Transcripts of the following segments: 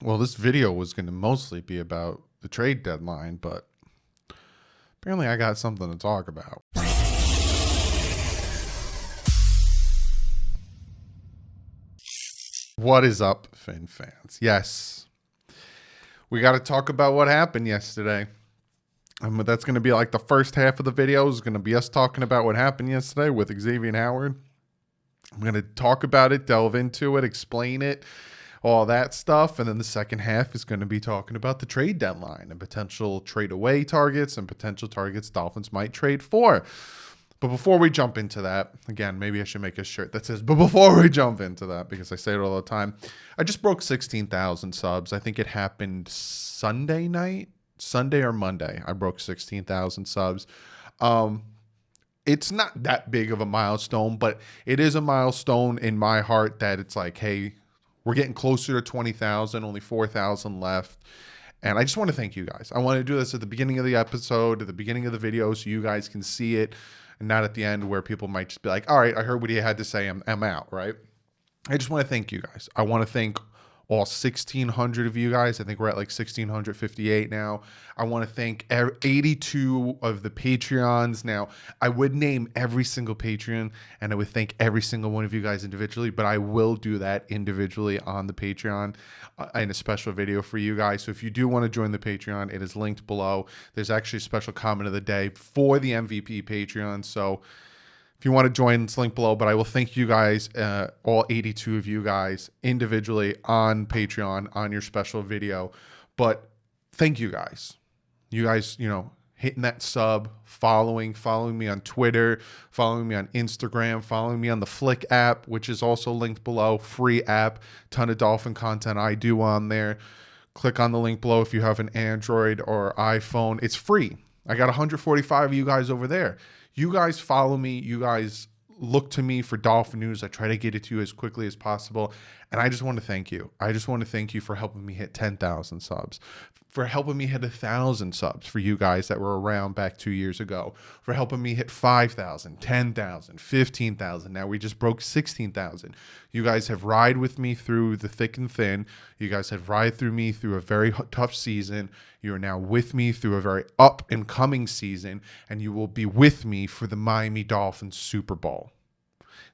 Well, this video was going to mostly be about the trade deadline, but apparently I got something to talk about. What is up, Fin fans? Yes, we got to talk about what happened yesterday. That's going to be like the first half of the video is going to be us talking about what happened yesterday with Xavien Howard. I'm going to talk about it, delve into it, explain it, all that stuff. And then the second half is going to be talking about the trade deadline and potential trade away targets and potential targets Dolphins might trade for. But before we jump into that, again, maybe I should make a shirt that says, but before we jump into that, because I say it all the time, I just broke 16,000 subs. I think it happened Sunday night, Sunday or Monday. I broke 16,000 subs. It's not that big of a milestone, but it is a milestone in my heart that it's like, hey, we're getting closer to 20,000, only 4,000 left. And I just want to thank you guys. I want to do this at the beginning of the episode, at the beginning of the video, so you guys can see it and not at the end where people might just be like, all right, I heard what he had to say. I'm out, right? I just want to thank you guys. I want to thank all 1,600 of you guys. I think we're at like 1,658 now. I want to thank 82 of the Patreons. Now, I would name every single Patreon, and I would thank every single one of you guys individually, but I will do that individually on the Patreon in a special video for you guys. So if you do want to join the Patreon, it is linked below. There's actually a special comment of the day for the MVP Patreon. So if you want to join, it's linked below, but I will thank you guys, all 82 of you guys individually on Patreon on your special video. But thank you guys. You guys, hitting that sub, following me on Twitter, following me on Instagram, following me on the Flick app, which is also linked below. Free app, ton of Dolphin content I do on there. Click on the link below if you have an Android or iPhone. It's free. I got 145 of you guys over there. You guys follow me. You guys look to me for Dolphin news. I try to get it to you as quickly as possible. And I just want to thank you. I just want to thank you for helping me hit 10,000 subs, for helping me hit 1,000 subs for you guys that were around back 2 years ago, for helping me hit 5,000, 10,000, 15,000. Now we just broke 16,000. You guys have ride with me through the thick and thin. You guys have ride through me through a very tough season. You are now with me through a very up and coming season, and you will be with me for the Miami Dolphins Super Bowl.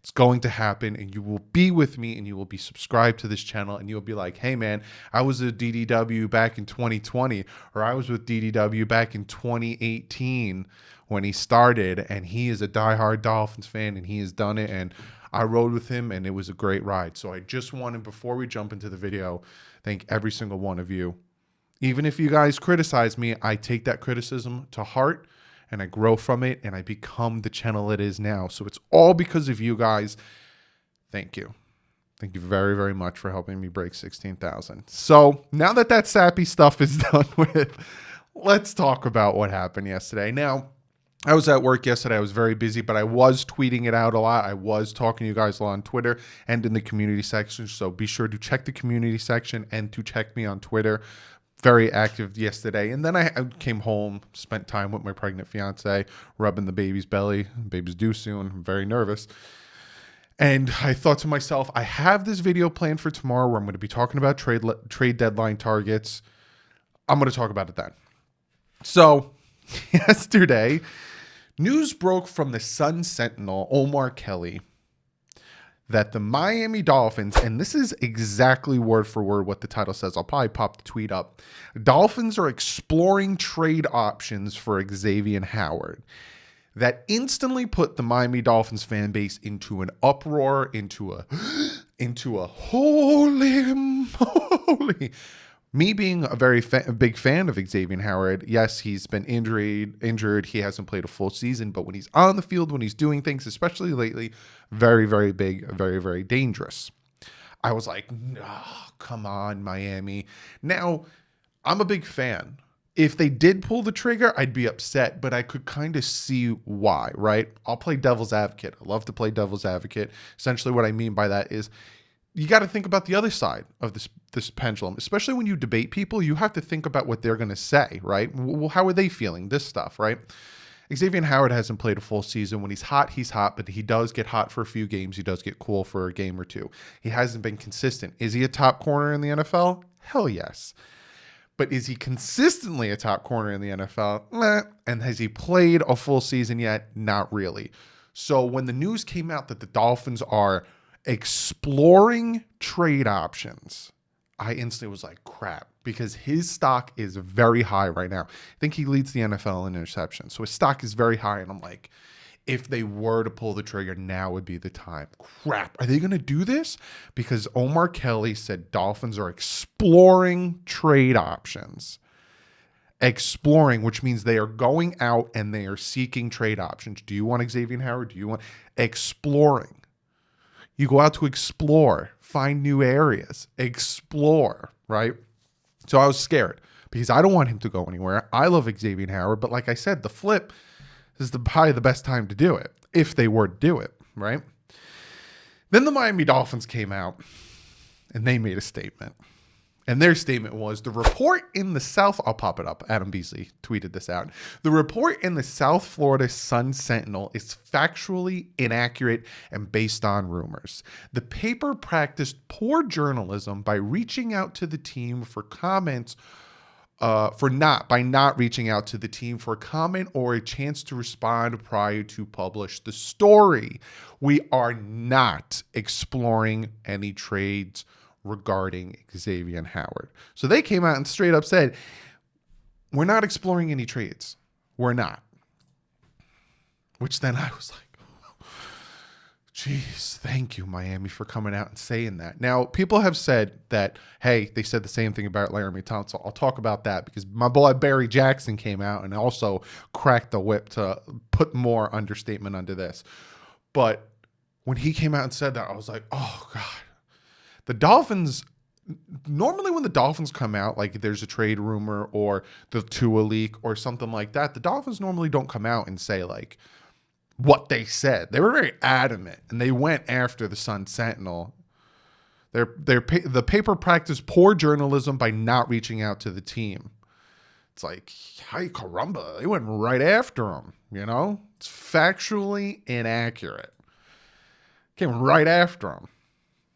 It's going to happen, and you will be with me, and you will be subscribed to this channel, and you'll be like, hey, man, I was a DDW back in 2020, or I was with DDW back in 2018 when he started, and he is a diehard Dolphins fan, and he has done it, and I rode with him, and it was a great ride. So I just wanted, before we jump into the video, thank every single one of you. Even if you guys criticize me, I take that criticism to heart, and I grow from it, and I become the channel it is now. So it's all because of you guys. Thank you. Thank you very, very much for helping me break 16,000. So now that sappy stuff is done with, let's talk about what happened yesterday. Now, I was at work yesterday. I was very busy, but I was tweeting it out a lot. I was talking to you guys a lot on Twitter and in the community section. So be sure to check the community section and to check me on Twitter. Very active yesterday. And then I came home, spent time with my pregnant fiance, rubbing the baby's belly. Baby's due soon. I'm very nervous. And I thought to myself, I have this video planned for tomorrow where I'm going to be talking about trade deadline targets. I'm going to talk about it then. So yesterday, news broke from the Sun Sentinel, Omar Kelly, that the Miami Dolphins, and this is exactly word for word what the title says. I'll probably pop the tweet up. Dolphins are exploring trade options for Xavien Howard. That instantly put the Miami Dolphins fan base into an uproar, into a holy moly. Me being a very big fan of Xavien Howard, yes, he's been injured. He hasn't played a full season, but when he's on the field, when he's doing things, especially lately, very, very big, very, very dangerous. I was like, oh, come on, Miami. Now, I'm a big fan. If they did pull the trigger, I'd be upset, but I could kind of see why, right? I'll play devil's advocate. I love to play devil's advocate. Essentially, what I mean by that is you got to think about the other side of this pendulum, especially when you debate people. You have to think about what they're going to say, right? Well, how are they feeling? This stuff, right? Xavien Howard hasn't played a full season. When he's hot, but he does get hot for a few games. He does get cool for a game or two. He hasn't been consistent. Is he a top corner in the NFL? Hell yes. But is he consistently a top corner in the NFL? Meh. And has he played a full season yet? Not really. So when the news came out that the Dolphins are exploring trade options, I instantly was like, crap, because his stock is very high right now. I think he leads the NFL in interceptions. So his stock is very high. And I'm like, if they were to pull the trigger, now would be the time. Crap, are they going to do this? Because Omar Kelly said Dolphins are exploring trade options. Exploring, which means they are going out and they are seeking trade options. Do you want Xavien Howard? Do you want exploring? You go out to explore, find new areas, explore, right? So I was scared because I don't want him to go anywhere. I love Xavien Howard, but like I said, the flip is probably the best time to do it, if they were to do it, right? Then the Miami Dolphins came out, and they made a statement. And their statement was, the report in the South, I'll pop it up, Adam Beasley tweeted this out. The report in the South Florida Sun-Sentinel is factually inaccurate and based on rumors. The paper practiced poor journalism by reaching out to the team for comments by not reaching out to the team for a comment or a chance to respond prior to publish the story. We are not exploring any trades regarding Xavien Howard. So they came out and straight up said, we're not exploring any trades. We're not. Which then I was like, jeez, thank you, Miami, for coming out and saying that. Now, people have said that, hey, they said the same thing about Laramie Tunsil. I'll talk about that because my boy Barry Jackson came out and also cracked the whip to put more understatement under this. But when he came out and said that, I was like, oh, God. The Dolphins, normally when the Dolphins come out, like there's a trade rumor or the Tua leak or something like that, the Dolphins normally don't come out and say, like, what they said. They were very adamant, and they went after the Sun-Sentinel. The paper practiced poor journalism by not reaching out to the team. It's like, hi caramba, they went right after him, you know? It's factually inaccurate. Came right after him.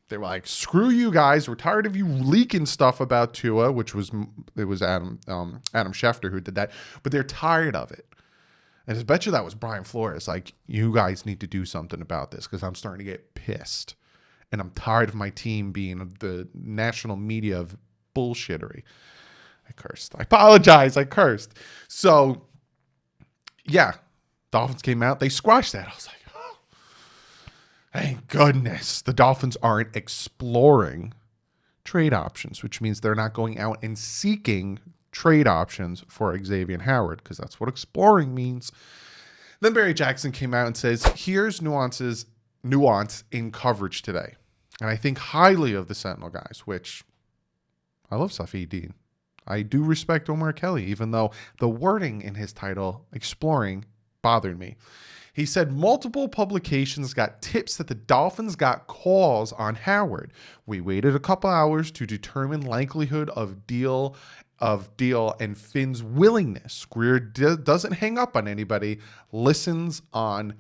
They were like, screw you guys. We're tired of you leaking stuff about Tua, which was Adam Schefter who did that. But they're tired of it. And I bet you that was Brian Flores. Like, you guys need to do something about this because I'm starting to get pissed. And I'm tired of my team being the national media of bullshittery. I cursed. I apologize. I cursed. So, yeah. Dolphins came out. They squashed that. I was like, oh, thank goodness. The Dolphins aren't exploring trade options, which means they're not going out and seeking trade options for Xavien Howard, because that's what exploring means. Then Barry Jackson came out and says, here's nuance in coverage today. And I think highly of the Sentinel guys, which I love Safi Dean. I do respect Omar Kelly, even though the wording in his title, exploring, bothered me. He said multiple publications got tips that the Dolphins got calls on Howard. We waited a couple hours to determine likelihood of deal and Finn's willingness. Greer doesn't hang up on anybody, listens on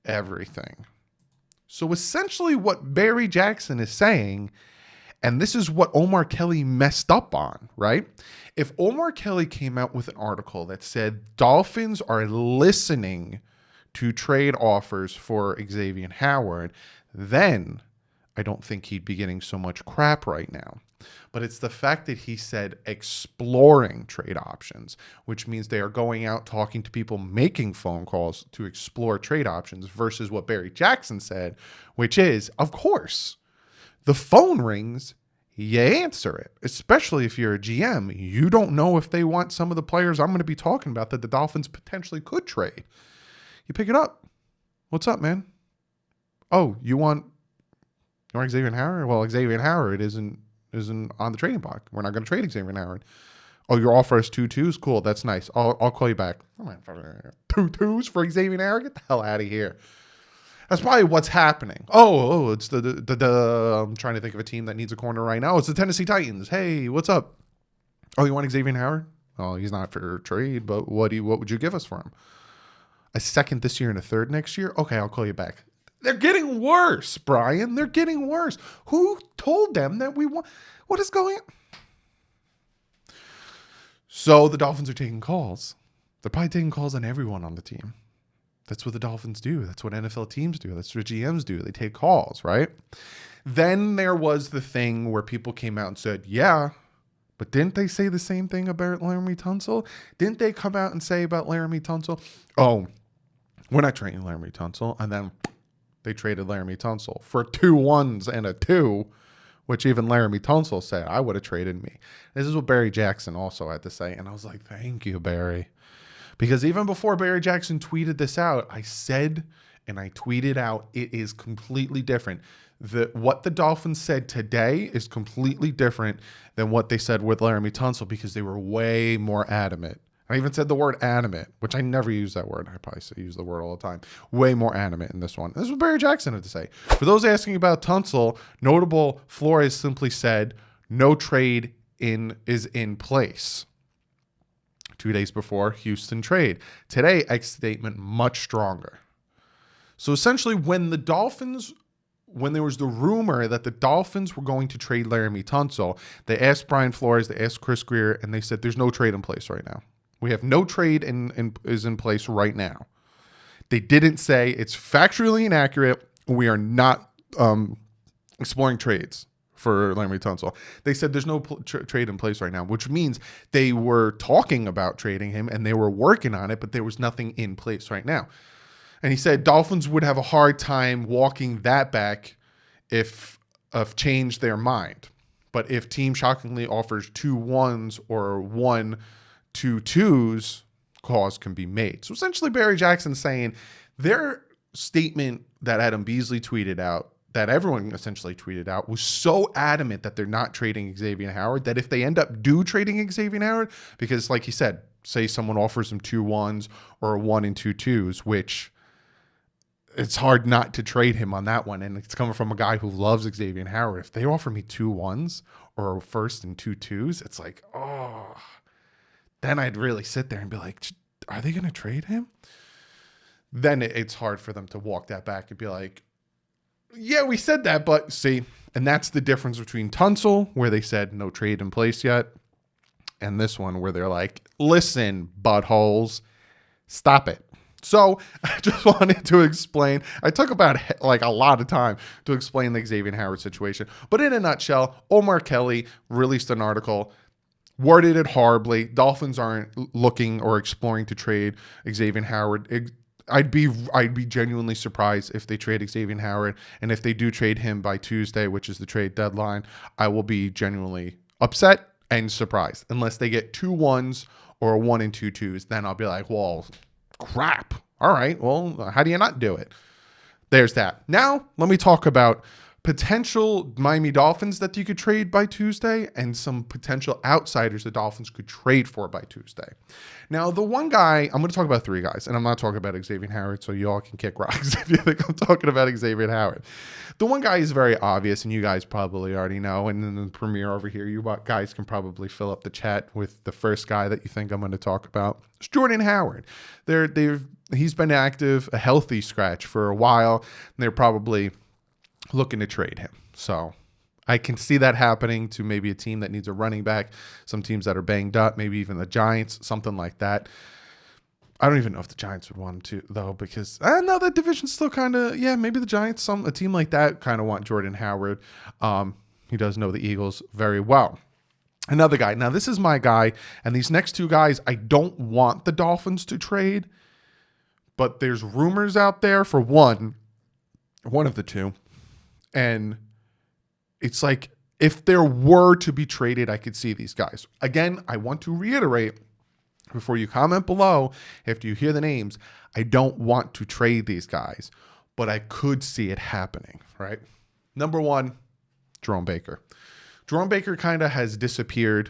everything. So essentially what Barry Jackson is saying, and this is what Omar Kelly messed up on, right? If Omar Kelly came out with an article that said Dolphins are listening to trade offers for Xavien Howard, then I don't think he'd be getting so much crap right now. But it's the fact that he said exploring trade options, which means they are going out talking to people, making phone calls to explore trade options, versus what Barry Jackson said, which is, of course, the phone rings, you answer it, especially if you're a GM. You don't know if they want some of the players I'm going to be talking about that the Dolphins potentially could trade. You pick it up. What's up, man? Oh, you want Xavien Howard? Well, Xavien Howard isn't on the trading block. We're not going to trade Xavien Howard. Oh, your offer is 2-2s? Cool, that's nice. I'll call you back. 2-2s for Xavien Howard? Get the hell out of here. That's probably what's happening. Oh, it's the I'm trying to think of a team that needs a corner right now. It's the Tennessee Titans. Hey, what's up? Oh, you want Xavien Howard? Oh, he's not for trade, but what would you give us for him? A second this year and a third next year? Okay, I'll call you back. They're getting worse, Brian. They're getting worse. Who told them that we want? What is going on? So the Dolphins are taking calls. They're probably taking calls on everyone on the team. That's what the Dolphins do. That's what NFL teams do. That's what GMs do. They take calls, right? Then there was the thing where people came out and said, yeah, but didn't they say the same thing about Laramie Tunsil? Didn't they come out and say about Laramie Tunsil, oh, we're not trading Laramie Tunsil? And then they traded Laramie Tunsil for 2 1s and a 2, which even Laramie Tunsil said, I would have traded me. This is what Barry Jackson also had to say. And I was like, thank you, Barry. Because even before Barry Jackson tweeted this out, I said and I tweeted out, it is completely different. What the Dolphins said today is completely different than what they said with Laramie Tunsil, because they were way more adamant. I even said the word adamant, which I never use that word. I probably use the word all the time. Way more adamant in this one. This is what Barry Jackson had to say. For those asking about Tunsil, notable Flores simply said, no trade is in place. 2 days before Houston trade. Today, X statement much stronger. So essentially, when there was the rumor that the Dolphins were going to trade Laramie Tunsil, they asked Brian Flores, they asked Chris Greer, and they said there's no trade in place right now. We have no trade is in place right now. They didn't say it's factually inaccurate. We are not exploring trades for Laramie Tunsil. They said there's no trade in place right now, which means they were talking about trading him and they were working on it, but there was nothing in place right now. And he said Dolphins would have a hard time walking that back if changed their mind. But if team shockingly offers 2 1s or 1 2 2s, calls can be made. So essentially Barry Jackson saying their statement that Adam Beasley tweeted out, that everyone essentially tweeted out, was so adamant that they're not trading Xavien Howard that if they end up trading Xavien Howard, because like he said, say someone offers him 2 1s or a 1 and 2 2s, which it's hard not to trade him on that one. And it's coming from a guy who loves Xavien Howard. If they offer me 2 1s or a first and 2 2s, it's like, oh, then I'd really sit there and be like, are they going to trade him? Then it's hard for them to walk that back and be like, yeah, we said that, but see, and that's the difference between Tunsil, where they said no trade in place yet, and this one where they're like, listen, buttholes, stop it. So I just wanted to explain. I took about like a lot of time to explain the Xavien Howard situation, but in a nutshell, Omar Kelly released an article, worded it horribly. Dolphins aren't looking or exploring to trade Xavien Howard. I'd be genuinely surprised if they trade Xavien Howard, and if they do trade him by Tuesday, which is the trade deadline, I will be genuinely upset and surprised. Unless they get 2 1s or a 1 and 2 2s, then I'll be like, well, crap. All right, well, how do you not do it? There's that. Now, let me talk about potential Miami Dolphins that you could trade by Tuesday and some potential outsiders the Dolphins could trade for by Tuesday. Now, the one guy, I'm going to talk about 3 guys, and I'm not talking about Xavien Howard, so you all can kick rocks if you think I'm talking about Xavien Howard. The one guy is very obvious, and you guys probably already know, and then the premiere over here, you guys can probably fill up the chat with the first guy that you think I'm going to talk about. It's Jordan Howard. He's been active, a healthy scratch for a while, and they're probably looking to trade him. So I can see that happening to maybe a team that needs a running back, some teams that are banged up, maybe even the Giants, something like that. I don't even know if the Giants would want him to, though, because no, that division's still kind of, maybe the Giants, a team like that kind of want Jordan Howard. He does know the Eagles very well. Another guy. Now, this is my guy, and these next 2 guys, I don't want the Dolphins to trade, but there's rumors out there for one of the 2. And it's like, if there were to be traded, I could see these guys. Again, I want to reiterate, before you comment below, after you hear the names, I don't want to trade these guys, but I could see it happening, right? Number 1, Jerome Baker. Jerome Baker kind of has disappeared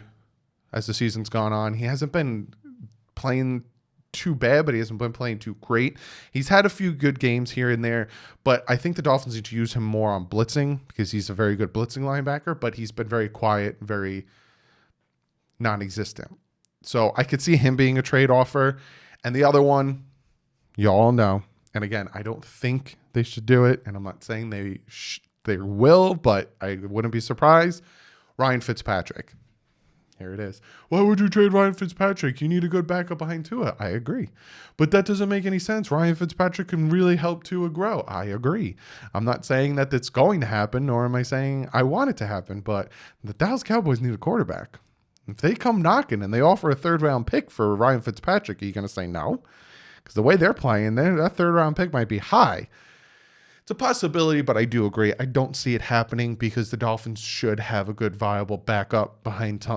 as the season's gone on. He hasn't been playing too bad, but he hasn't been playing too great. He's had a few good games here and there, but I think the Dolphins need to use him more on blitzing because he's a very good blitzing linebacker, but he's been very quiet, very non-existent. So I could see him being a trade offer. And the other one, you all know, and again, I don't think they should do it, and I'm not saying they will, but I wouldn't be surprised. Ryan Fitzpatrick. Here it is. Why would you trade Ryan Fitzpatrick? You need a good backup behind Tua. I agree. But that doesn't make any sense. Ryan Fitzpatrick can really help Tua grow. I agree. I'm not saying that it's going to happen, nor am I saying I want it to happen, but the Dallas Cowboys need a quarterback. If they come knocking and they offer a third-round pick for Ryan Fitzpatrick, are you going to say no? Because the way they're playing, that third-round pick might be high. It's a possibility, but I do agree. I don't see it happening because the Dolphins should have a good, viable backup behind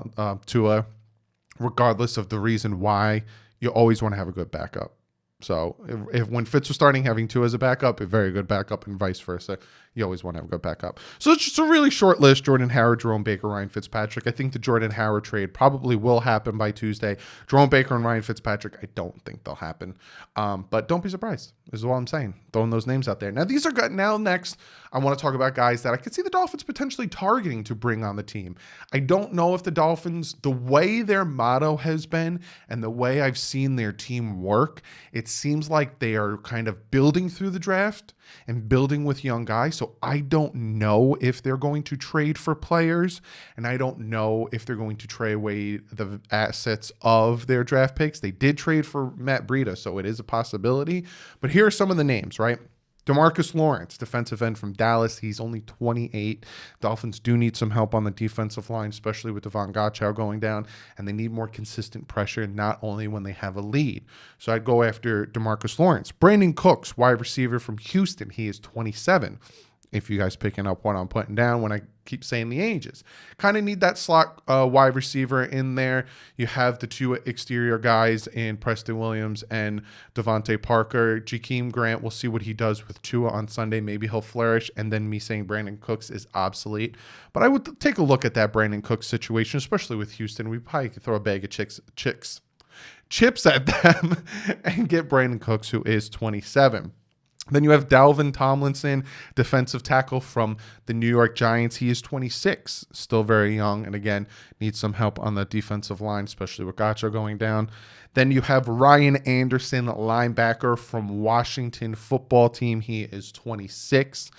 Tua, regardless of the reason why. You always want to have a good backup. So if when Fitz was starting, having Tua as a backup, a very good backup, and vice versa, you always want to have a good backup. So it's just a really short list: Jordan Howard, Jerome Baker, Ryan Fitzpatrick. I think the Jordan Howard trade probably will happen by Tuesday. Jerome Baker and Ryan Fitzpatrick, I don't think they'll happen. But don't be surprised, is what I'm saying. Throwing those names out there. Now, these are good. Now, next, I want to talk about guys that I could see the Dolphins potentially targeting to bring on the team. I don't know if the Dolphins, the way their motto has been and the way I've seen their team work, it seems like they are kind of building through the draft and building with young guys. So I don't know if they're going to trade for players, and I don't know if they're going to trade away the assets of their draft picks. They did trade for Matt Breida, so it is a possibility. But here are some of the names, right? DeMarcus Lawrence, defensive end from Dallas. He's only 28. Dolphins do need some help on the defensive line, especially with Devon Gottschall going down, and they need more consistent pressure, not only when they have a lead. So I'd go after DeMarcus Lawrence. Brandon Cooks, wide receiver from Houston. He is 27. If you guys picking up what I'm putting down when I keep saying the ages. Kind of need that slot wide receiver in there. You have the two exterior guys in Preston Williams and Devontae Parker. Jakeem Grant, we'll see what he does with Tua on Sunday. Maybe he'll flourish. And then me saying Brandon Cooks is obsolete. But I would take a look at that Brandon Cooks situation, especially with Houston. We probably could throw a bag of chips at them and get Brandon Cooks, who is 27. Then you have Dalvin Tomlinson, defensive tackle from the New York Giants. He is 26, still very young, and again, needs some help on the defensive line, especially with Gotcha going down. Then you have Ryan Anderson, linebacker from Washington football team. He is 26.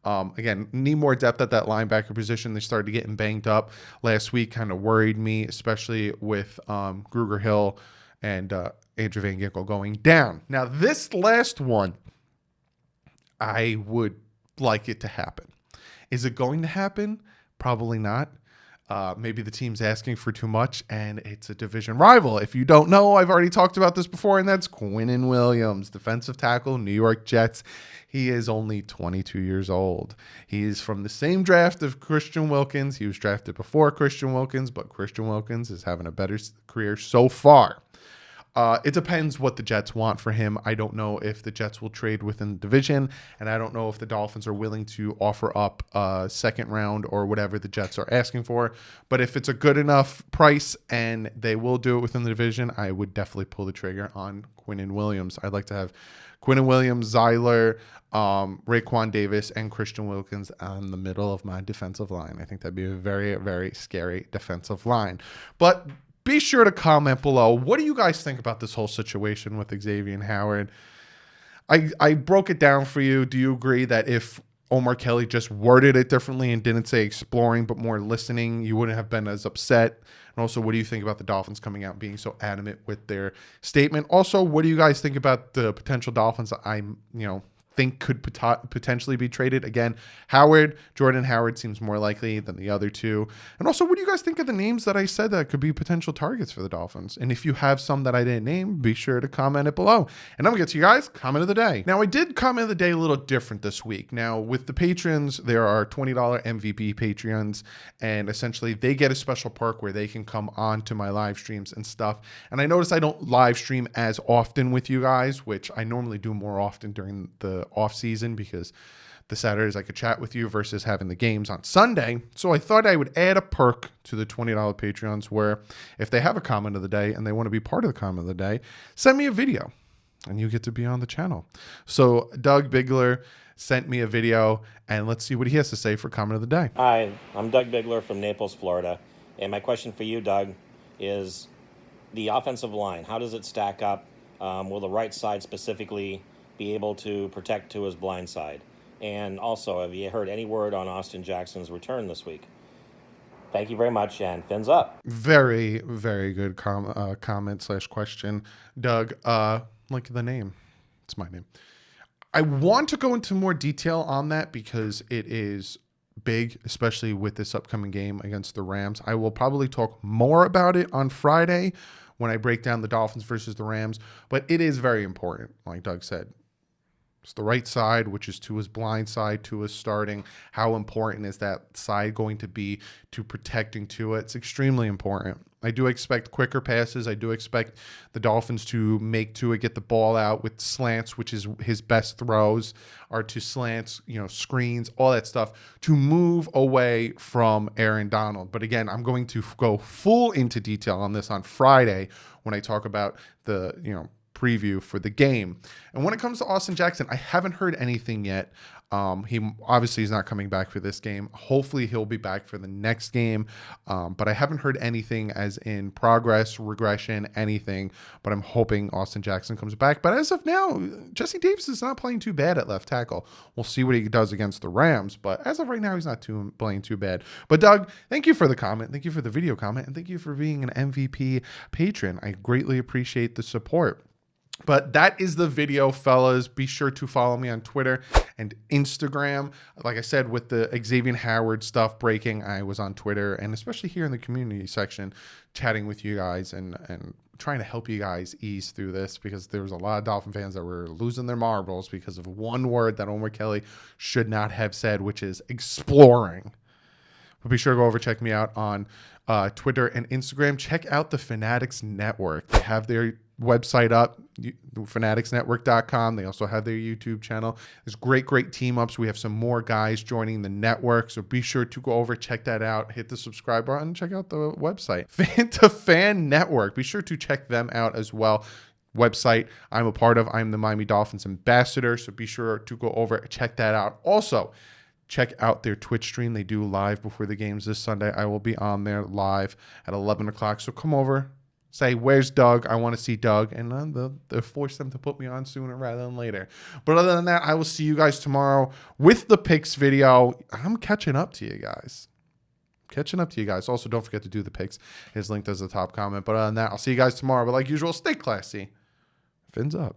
Again, need more depth at that linebacker position. They started getting banged up last week, kind of worried me, especially with Gruger Hill and Andrew Van Ginkel going down. Now, this last one, I would like it to happen. Is it going to happen? Probably not. Maybe the team's asking for too much, and it's a division rival. If you don't know, I've already talked about this before, and that's Quinnen Williams, defensive tackle, New York Jets. He is only 22 years old. He is from the same draft of Christian Wilkins. He was drafted before Christian Wilkins, but Christian Wilkins is having a better career so far. It depends what the Jets want for him. I don't know if the Jets will trade within the division, and I don't know if the Dolphins are willing to offer up a second round or whatever the Jets are asking for. But if it's a good enough price and they will do it within the division, I would definitely pull the trigger on Quinnen Williams. I'd like to have Quinnen Williams, Zyler, Raekwon Davis, and Christian Wilkins on the middle of my defensive line. I think that'd be a very, very scary defensive line. But be sure to comment below. What do you guys think about this whole situation with Xavien Howard? I broke it down for you. Do you agree that if Omar Kelly just worded it differently and didn't say exploring but more listening, you wouldn't have been as upset? And also, what do you think about the Dolphins coming out and being so adamant with their statement? Also, what do you guys think about the potential Dolphins that think could potentially be traded? Again, Jordan Howard seems more likely than the other two. And also, what do you guys think of the names that I said that could be potential targets for the Dolphins? And if you have some that I didn't name, be sure to comment it below. And I'm going to get to you guys, comment of the day. Now, I did comment of the day a little different this week. Now, with the patrons, there are $20 MVP Patreons, and essentially they get a special perk where they can come on to my live streams and stuff. And I notice I don't live stream as often with you guys, which I normally do more often during the off season because the Saturdays I could chat with you versus having the games on Sunday. So I thought I would add a perk to the $20 Patreons where if they have a comment of the day and they want to be part of the comment of the day, send me a video and you get to be on the channel. So Doug Bigler sent me a video and let's see what he has to say for comment of the day. Hi, I'm Doug Bigler from Naples, Florida. And my question for you, Doug, is the offensive line. How does it stack up? Will the right side specifically be able to protect Tua's blind side? And also, have you heard any word on Austin Jackson's return this week? Thank you very much, and fins up. Very, very good comment / question, Doug. Like the name, it's my name. I want to go into more detail on that because it is big, especially with this upcoming game against the Rams. I will probably talk more about it on Friday when I break down the Dolphins versus the Rams, but it is very important, like Doug said. It's the right side, which is Tua's blind side. Tua's starting. How important is that side going to be to protecting Tua? It's extremely important. I do expect quicker passes. I do expect the Dolphins to make Tua get the ball out with slants, which is his best throws, or to slants, screens, all that stuff, to move away from Aaron Donald. But again, I'm going to go full into detail on this on Friday when I talk about the, preview for the game. And when it comes to Austin Jackson, I haven't heard anything yet. He obviously is not coming back for this game. Hopefully he'll be back for the next game. But I haven't heard anything as in progress, regression, anything. But I'm hoping Austin Jackson comes back. But as of now, Jesse Davis is not playing too bad at left tackle. We'll see what he does against the Rams. But as of right now, he's not playing too bad. But Doug, thank you for the comment. Thank you for the video comment. And thank you for being an MVP patron. I greatly appreciate the support. But that is the video, fellas. Be sure to follow me on Twitter and Instagram. Like I said, with the Xavien Howard stuff breaking, I was on Twitter and especially here in the community section chatting with you guys and trying to help you guys ease through this because there was a lot of Dolphin fans that were losing their marbles because of one word that Omar Kelly should not have said, which is exploring. But be sure to go over, check me out on Twitter and Instagram. Check out the Fanatics Network. They have their website up, fanaticsnetwork.com. They also have their YouTube channel. There's great team ups. We have some more guys joining the network, so be sure to go over, check that out, hit the subscribe button, check out the website. Fan to Fan Network. Be sure to check them out as well. Website I'm a part of. I'm the Miami Dolphins ambassador, so be sure to go over and check that out. Also, check out their Twitch stream. They do live before the games this Sunday. I will be on there live at 11 o'clock. So come over, say, where's Doug? I want to see Doug. And they'll force them to put me on sooner rather than later. But other than that, I will see you guys tomorrow with the picks video. I'm catching up to you guys. Also, don't forget to do the picks. His link does the top comment. But other than that, I'll see you guys tomorrow. But like usual, stay classy. Fins up.